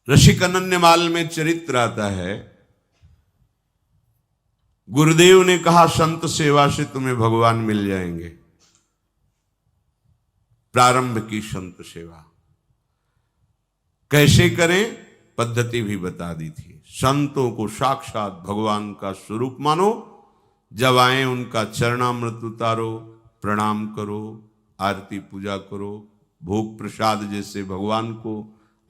ऋषिक अनन्यमाल में चरित्र आता है, गुरुदेव ने कहा संत सेवा से तुम्हें भगवान मिल जाएंगे। प्रारंभ की संत सेवा कैसे करें, पद्धति भी बता दी थी। संतों को साक्षात भगवान का स्वरूप मानो, जब आए उनका चरणामृत उतारो, प्रणाम करो, आरती पूजा करो, भोग प्रसाद जैसे भगवान को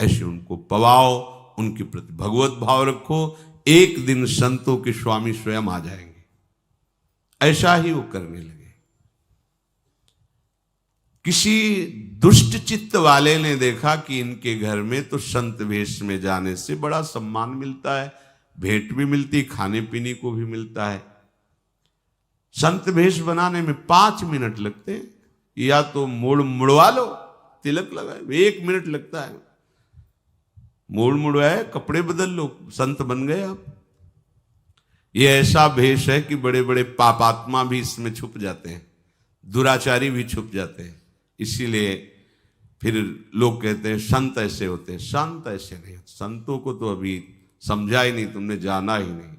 ऐसे उनको पवाओ, उनके प्रति भगवत भाव रखो। एक दिन संतों के स्वामी स्वयं आ जाएंगे। ऐसा ही वो करने लगे। किसी दुष्ट चित्त वाले ने देखा कि इनके घर में तो संत वेश में जाने से बड़ा सम्मान मिलता है, भेंट भी मिलती, खाने पीने को भी मिलता है। संत वेश बनाने में 5 मिनट लगते हैं, या तो मुड़वा लो, तिलक लगाए, 1 मिनट लगता है। मुड़वाए, कपड़े बदल लो, संत बन गए आप। ये ऐसा भेष है कि बड़े बड़े पापात्मा भी इसमें छुप जाते हैं, दुराचारी भी छुप जाते हैं। इसीलिए फिर लोग कहते हैं संत ऐसे होते हैं। संत ऐसे नहीं, संतों को तो अभी समझा ही नहीं, तुमने जाना ही नहीं।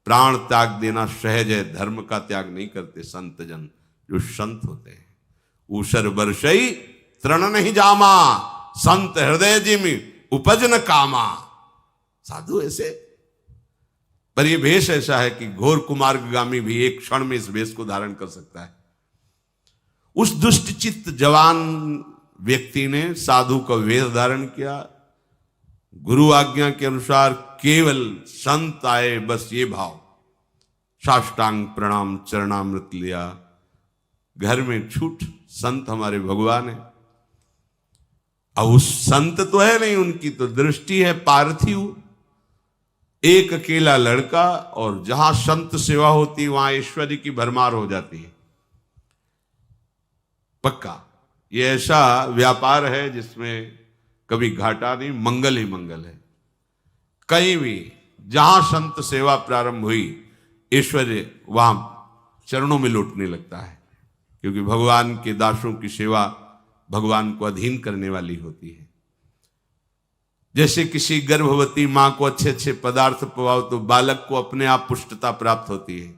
प्राण त्याग देना सहज है, धर्म का त्याग नहीं करते संत जन जो संत होते हैं। ऊसर बरसई तृण नहीं जामा, संत हृदय जिमि उपज न कामा। साधु ऐसे, पर यह भेष ऐसा है कि घोर कुमार्गामी भी एक क्षण में इस भेष को धारण कर सकता है। उस दुष्ट चित्त जवान व्यक्ति ने साधु का वेश धारण किया, गुरु आज्ञा के अनुसार केवल संत आए, बस ये भाव, साष्टांग प्रणाम, चरणामृत लिया, घर में छूट, संत हमारे भगवान है। अब उस संत तो है नहीं, उनकी तो दृष्टि है पार्थिव, एक अकेला लड़का, और जहां संत सेवा होती वहां ऐश्वर्य की भरमार हो जाती है। पक्का ये ऐसा व्यापार है जिसमें कभी घाटा नहीं, मंगल ही मंगल है। कहीं भी जहां संत सेवा प्रारंभ हुई, ऐश्वर्य वहां चरणों में लौटने लगता है, क्योंकि भगवान के दासों की सेवा भगवान को अधीन करने वाली होती है। जैसे किसी गर्भवती मां को अच्छे अच्छे पदार्थ पवाओ तो बालक को अपने आप पुष्टता प्राप्त होती है,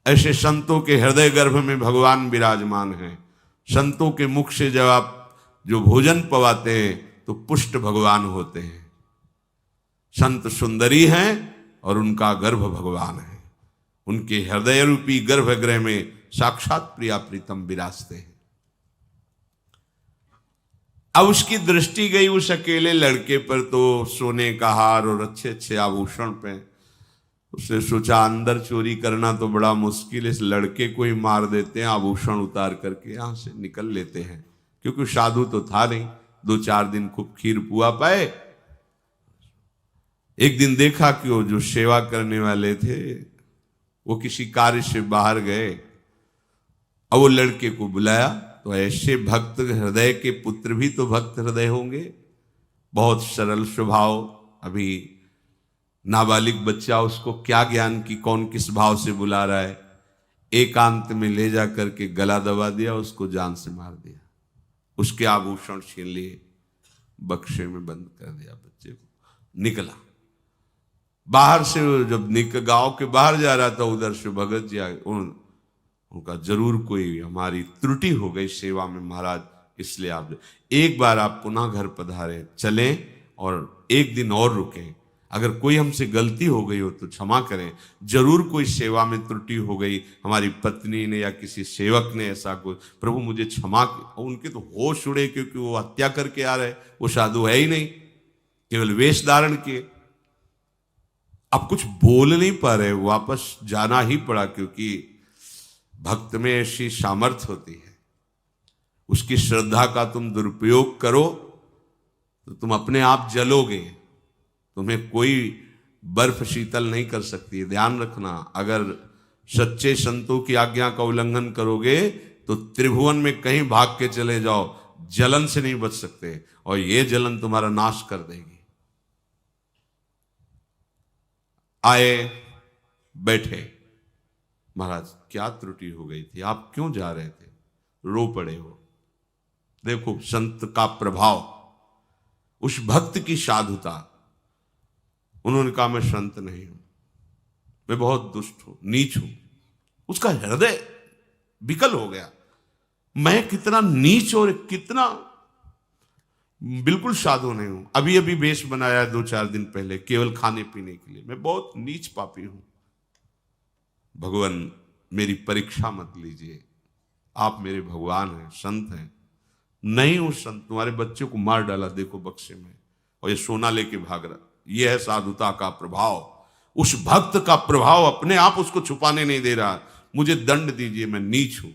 ऐसे संतों के हृदय गर्भ में भगवान विराजमान है। संतों के मुख से जब आप जो भोजन पवाते हैं तो पुष्ट भगवान होते हैं। संत सुंदरी हैं और उनका गर्भ भगवान है। उनके हृदय रूपी गर्भगृह में साक्षात प्रिया प्रीतम विराजते हैं। अब उसकी दृष्टि गई उस अकेले लड़के पर, तो सोने का हार और अच्छे अच्छे आभूषण पे। उसने सोचा अंदर चोरी करना तो बड़ा मुश्किल, इस लड़के को ही मार देते हैं, आभूषण उतार करके यहां से निकल लेते हैं। क्योंकि साधु तो था नहीं, 2-4 दिन खूब खीर पुआ पाए। एक दिन देखा कि वो जो सेवा करने वाले थे वो किसी कार्य से बाहर गए। अब वो लड़के को बुलाया, तो ऐसे भक्त हृदय के पुत्र भी तो भक्त हृदय होंगे, बहुत सरल स्वभाव। अभी नाबालिग बच्चा, उसको क्या ज्ञान की कौन किस भाव से बुला रहा है। एकांत में ले जा करके गला दबा दिया, उसको जान से मार दिया, उसके आभूषण छीन लिए, बक्से में बंद कर दिया बच्चे को। निकला बाहर से, जब गांव के बाहर जा रहा था, उधर से भगत जी आए। उनका जरूर कोई हमारी त्रुटि हो गई सेवा में महाराज, इसलिए आप एक बार आप पुनः घर पधारे, चलें और एक दिन और रुकें। अगर कोई हमसे गलती हो गई हो तो क्षमा करें, जरूर कोई सेवा में त्रुटि हो गई, हमारी पत्नी ने या किसी सेवक ने ऐसा कोई, प्रभु मुझे क्षमा। उनके तो होश उड़े, क्योंकि वो हत्या करके आ रहे, वो साधु है ही नहीं, केवल वेश धारण किए। अब कुछ बोल नहीं पा रहे, वापस जाना ही पड़ा, क्योंकि भक्त में ऐसी सामर्थ्य होती है। उसकी श्रद्धा का तुम दुरुपयोग करो तो तुम अपने आप जलोगे, तुम्हें कोई बर्फ शीतल नहीं कर सकती। ध्यान रखना, अगर सच्चे संतों की आज्ञा का उल्लंघन करोगे तो त्रिभुवन में कहीं भाग के चले जाओ, जलन से नहीं बच सकते, और ये जलन तुम्हारा नाश कर देगी। आए, बैठे। महाराज क्या त्रुटि हो गई थी, आप क्यों जा रहे थे? रो पड़े हो। देखो संत का प्रभाव, उस भक्त की साधुता। उन्होंने कहा मैं संत नहीं हूं, मैं बहुत दुष्ट हूं, नीच हूं। उसका हृदय विकल हो गया, मैं कितना नीच और कितना बिल्कुल साधु नहीं हूं। अभी अभी वेश बनाया 2-4 दिन पहले केवल खाने पीने के लिए, मैं बहुत नीच पापी हूं। भगवान मेरी परीक्षा मत लीजिए, आप मेरे भगवान हैं, संत हैं। नहीं हूं संत, तुम्हारे बच्चे को मार डाला देखो बक्से में, और ये सोना लेके भाग रहा। यह है साधुता का प्रभाव। उस भक्त का प्रभाव अपने आप उसको छुपाने नहीं दे रहा। मुझे दंड दीजिए, मैं नीच हूं।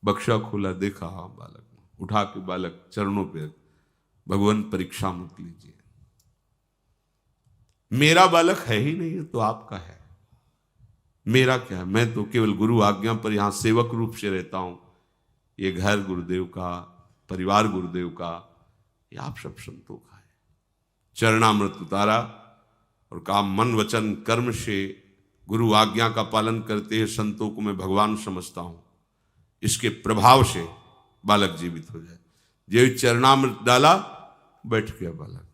बक्सा खोला, देखा हाँ बालक, उठा के बालक चरणों पे, भगवान परीक्षा मत लीजिए, मेरा बालक है ही नहीं तो आपका है, मेरा क्या है, मैं तो केवल गुरु आज्ञा पर यहां सेवक रूप से रहता हूं। ये घर गुरुदेव का, परिवार गुरुदेव का, ये आप सब संतों का है। चरणामृत उतारा और कहा मन वचन कर्म से गुरु आज्ञा का पालन करते हैं संतों को मैं भगवान समझता हूं, इसके प्रभाव से बालक जीवित हो जाए। जो चरणामृत डाला, बैठ गया बालक।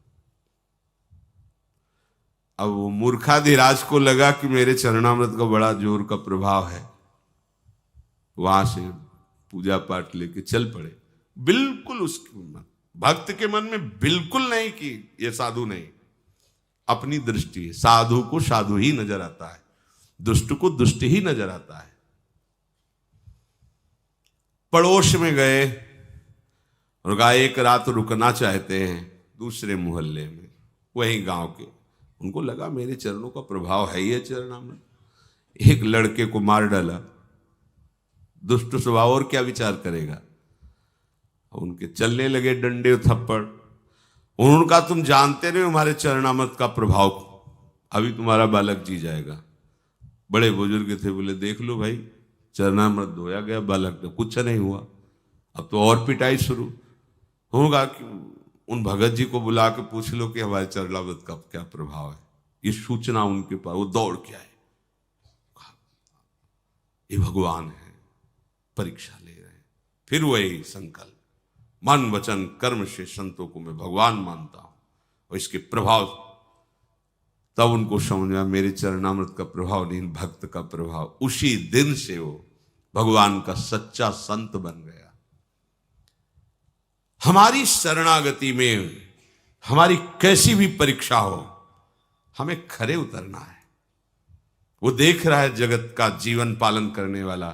अब वो मूर्खाधिराज को लगा कि मेरे चरणामृत का बड़ा जोर का प्रभाव है, वहां से पूजा पाठ लेके चल पड़े। बिल्कुल उसके मन, भक्त के मन में बिल्कुल नहीं कि ये साधु नहीं, अपनी दृष्टि है। साधु को साधु ही नजर आता है, दुष्ट को दुष्ट ही नजर आता है। पड़ोस में गए और कहा एक रात रुकना चाहते हैं दूसरे मोहल्ले में, वही गांव के। उनको लगा मेरे चरणों का प्रभाव है ये चरणामृत। एक लड़के को मार डाला, दुष्ट स्वभाव, और क्या विचार करेगा। उनके चलने लगे डंडे थप्पड़। उन्होंने कहा तुम जानते नहीं हमारे चरणामृत का प्रभाव, अभी तुम्हारा बालक जी जाएगा। बड़े बुजुर्ग थे, बोले देख लो भाई, चरणामृत धोया गया, बालक ने कुछ नहीं हुआ। अब तो और पिटाई शुरू होगा कि उन भगत जी को बुला के पूछ लो कि हमारे चरणामृत का क्या प्रभाव है। ये सूचना उनके पास, वो दौड़ के आए, ये भगवान है, परीक्षा ले रहे हैं। फिर वही संकल्प, मन वचन कर्म से संतों को मैं भगवान मानता हूं, और इसके प्रभाव। तब उनको समझ में मेरे चरणामृत का प्रभाव नहीं, भक्त का प्रभाव। उसी दिन से वो भगवान का सच्चा संत बन गया। हमारी शरणागति में हमारी कैसी भी परीक्षा हो, हमें खरे उतरना है। वो देख रहा है जगत का जीवन पालन करने वाला